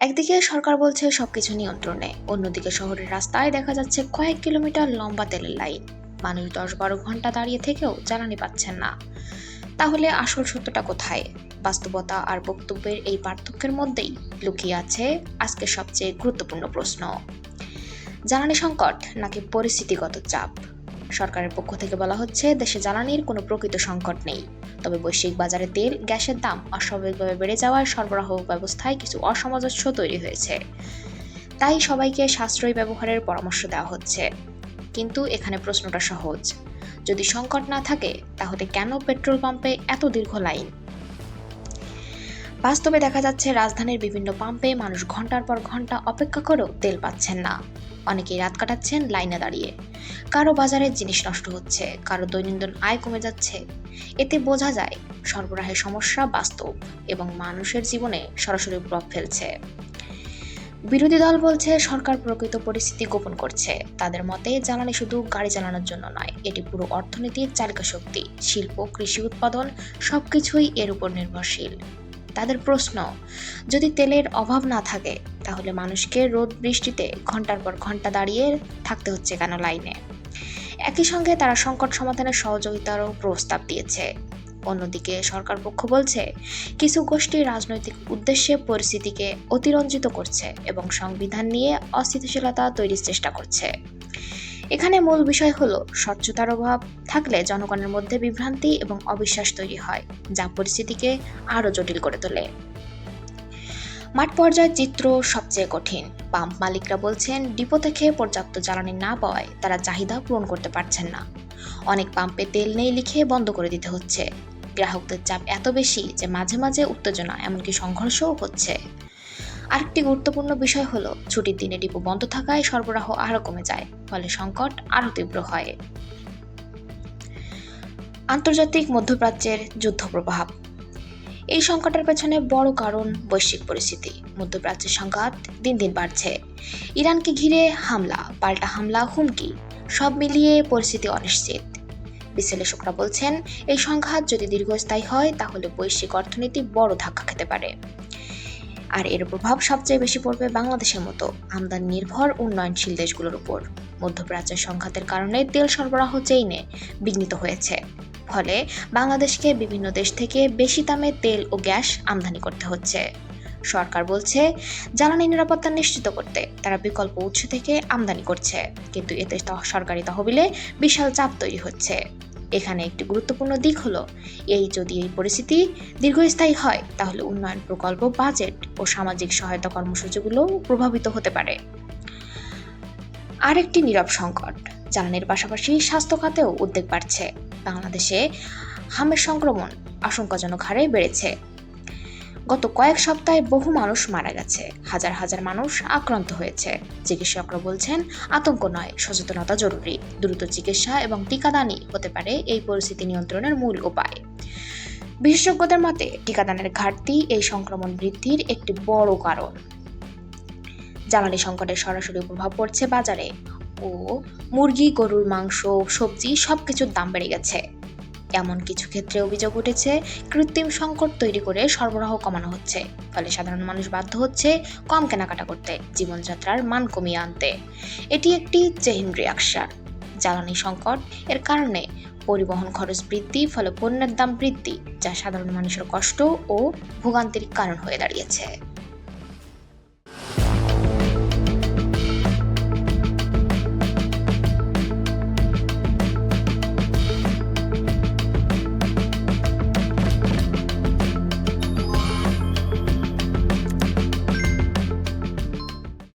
একদিকে সরকার বলছে সবকিছু নিয়ন্ত্রণে, অন্যদিকে শহরের রাস্তায় দেখা যাচ্ছে কয়েক কিলোমিটার লম্বা তেলের লাইন। মানুষ 10-12 ঘন্টা দাঁড়িয়ে থেকেও জ্বালানি পাচ্ছেন না। তাহলে আসল সত্যটা কোথায়? বাস্তবতা আর বক্তব্যের এই পার্থক্যের মধ্যেই লুকিয়ে আছে আজকের সবচেয়ে গুরুত্বপূর্ণ প্রশ্ন। জ্বালানি সংকট নাকি পরিস্থিতিগত চাপ? সরকারের পক্ষ থেকে বলা হচ্ছে দেশে জ্বালানির কোনো প্রকৃত সংকট নেই, তবে বৈশ্বিক বাজারে তেল, গ্যাসের দাম অস্বাভাবিকভাবে বেড়ে যাওয়ায় সরবরাহ ব্যবস্থায় কিছু অসামঞ্জস্য তৈরি হয়েছে। তাই সবাইকে সাশ্রয়ী ব্যবহারের পরামর্শ দেওয়া হচ্ছে। কিন্তু এখানে প্রশ্নটা সহজ, যদি সংকট না থাকে তাহলে কেন পেট্রোল পাম্পে এত দীর্ঘ লাইন? বাস্তবে দেখা যাচ্ছে রাজধানীর বিভিন্ন পাম্পে মানুষ ঘন্টার পর ঘন্টা অপেক্ষা করেও তেল পাচ্ছেন না। অনেকেই রাত কাটাচ্ছেন লাইনে দাঁড়িয়ে। কারো বাজারের জিনিস নষ্ট হচ্ছে, কারো দৈনন্দিন আয় কমে যাচ্ছে। এতে বোঝা যায় সরবরাহের সমস্যা বাস্তব এবং মানুষের জীবনে সরাসরি প্রভাব ফেলছে। বিরোধী দল বলছে সরকার প্রকৃত পরিস্থিতি গোপন করছে। তাদের মতে জ্বালানি শুধু গাড়ি চালানোর জন্য নয়, এটি পুরো অর্থনীতির চালিকা শক্তি। শিল্প, কৃষি উৎপাদন সবকিছুই এর উপর নির্ভরশীল। তাদের প্রশ্ন, যদি তেলের অভাব না থাকে তাহলে মানুষকে রোদ বৃষ্টিতে ঘন্টার পর ঘন্টা দাঁড়িয়ে থাকতে হচ্ছে কেন লাইনে? একই সঙ্গে তারা সংকট সমাধানের সহযোগিতারও প্রস্তাব দিয়েছে। অন্যদিকে সরকার পক্ষ বলছে কিছু গোষ্ঠী রাজনৈতিক উদ্দেশ্যে পরিস্থিতিকে অতিরঞ্জিত করছে এবং সংবিধান নিয়ে অস্থিতিশীলতা তৈরির চেষ্টা করছে। এখানে মূল বিষয় হলো স্বচ্ছতার অভাব থাকলে জনগণের মধ্যে বিভ্রান্তি এবং অবিশ্বাস তৈরি হয়, যা পরিস্থিতিকে আরও জটিল করে তোলে। মাঠ পর্যায়ের চিত্র সবচেয়ে কঠিন। পাম্প মালিকরা বলছেন ডিপো থেকে পর্যাপ্ত জ্বালানি না পাওয়ায় তারা চাহিদা পূরণ করতে পারছেন না। অনেক পাম্পে তেল নেই লিখে বন্ধ করে দিতে হচ্ছে। গ্রাহকদের চাপ এত বেশি যে মাঝে মাঝে উত্তেজনা, এমনকি সংঘর্ষও হচ্ছে। আরেকটি গুরুত্বপূর্ণ বিষয় হলো ছুটির দিনে ডিপো বন্ধ থাকায় সরবরাহ আরও কমে যায়, ফলে সংকট আরও তীব্র হয়। আন্তর্জাতিক মধ্যপ্রাচ্যের যুদ্ধ প্রভাব। এই সংকটের পেছনে বড় কারণ বৈশ্বিক পরিস্থিতি। মধ্যপ্রাচ্যের সংঘাত দিন দিন বাড়ছে। ইরানকে ঘিরে হামলা, পাল্টা হামলা, হুমকি, সব মিলিয়ে পরিস্থিতি অনিশ্চিত। বিশ্লেষকরা বলছেন এই সংঘাত যদি দীর্ঘস্থায়ী হয় তাহলে বৈশ্বিক অর্থনীতি বড় ধাক্কা খেতে পারে। আর এর প্রভাব সবচেয়ে বেশি পড়বে বাংলাদেশের মতো আমদানি নির্ভর উন্নয়নশীল দেশগুলোর উপর। মধ্যপ্রাচ্যের সংঘাতের কারণে তেল সরবরাহ চেইনে বিঘ্নিত হয়েছে। ফলে বাংলাদেশকে বিভিন্ন দেশ থেকে বেশি দামে তেল ও গ্যাস আমদানি করতে হচ্ছে। সরকার বলছে জ্বালানি নিরাপত্তা নিশ্চিত করতে তারা বিকল্প উৎস থেকে আমদানি করছে, কিন্তু এতে সরকারি তহবিলে বিশাল চাপ তৈরি হচ্ছে। এখানে একটি গুরুত্বপূর্ণ দিক হলো যদি এই পরিস্থিতি দীর্ঘস্থায়ী হয় তাহলে উন্নয়ন প্রকল্প, বাজেট ও সামাজিক সহায়তা কর্মসূচিগুলো প্রভাবিত হতে পারে। আরেকটি নীরব সংকট, জ্বালানির পাশাপাশি স্বাস্থ্য খাতেও উদ্বেগ বাড়ছে। বাংলাদেশে হামের সংক্রমণ আশঙ্কাজনক হারে বেড়েছে। গত কয়েক সপ্তাহে বহু মানুষ মারা গেছে, হাজার হাজার মানুষ আক্রান্ত হয়েছে। চিকিৎসকরা বলছেন আতঙ্ক নয়, সচেতনতা জরুরি। দ্রুত চিকিৎসা এবং টিকাদানই হতে পারে এই পরিস্থিতি নিয়ন্ত্রণের মূল উপায়। বিশেষজ্ঞদের মতে টিকাদানের ঘাটতি এই সংক্রমণ বৃদ্ধির একটি বড় কারণ। জ্বালানি সংকটের সরাসরি প্রভাব পড়ছে বাজারে। মুরগি, গরুর মাংস, সবজি সবকিছুর দাম বেড়ে গেছে। এমন কিছু ক্ষেত্রে অভিযোগ উঠেছে কৃত্রিম সংকট তৈরি করে সরবরাহ কমানো হচ্ছে, ফলে সাধারণ মানুষ বাধ্য হচ্ছে কম কেনাকাটা করতে, জীবনযাত্রার মান কমিয়ে আনতে। এটি একটি চেইন রিঅ্যাকশন। জ্বালানি সংকট এর কারণে পরিবহন খরচ বৃদ্ধি, ফলে পণ্যের দাম বৃদ্ধি, যা সাধারণ মানুষের কষ্ট ও ভোগান্তির কারণ হয়ে দাঁড়িয়েছে।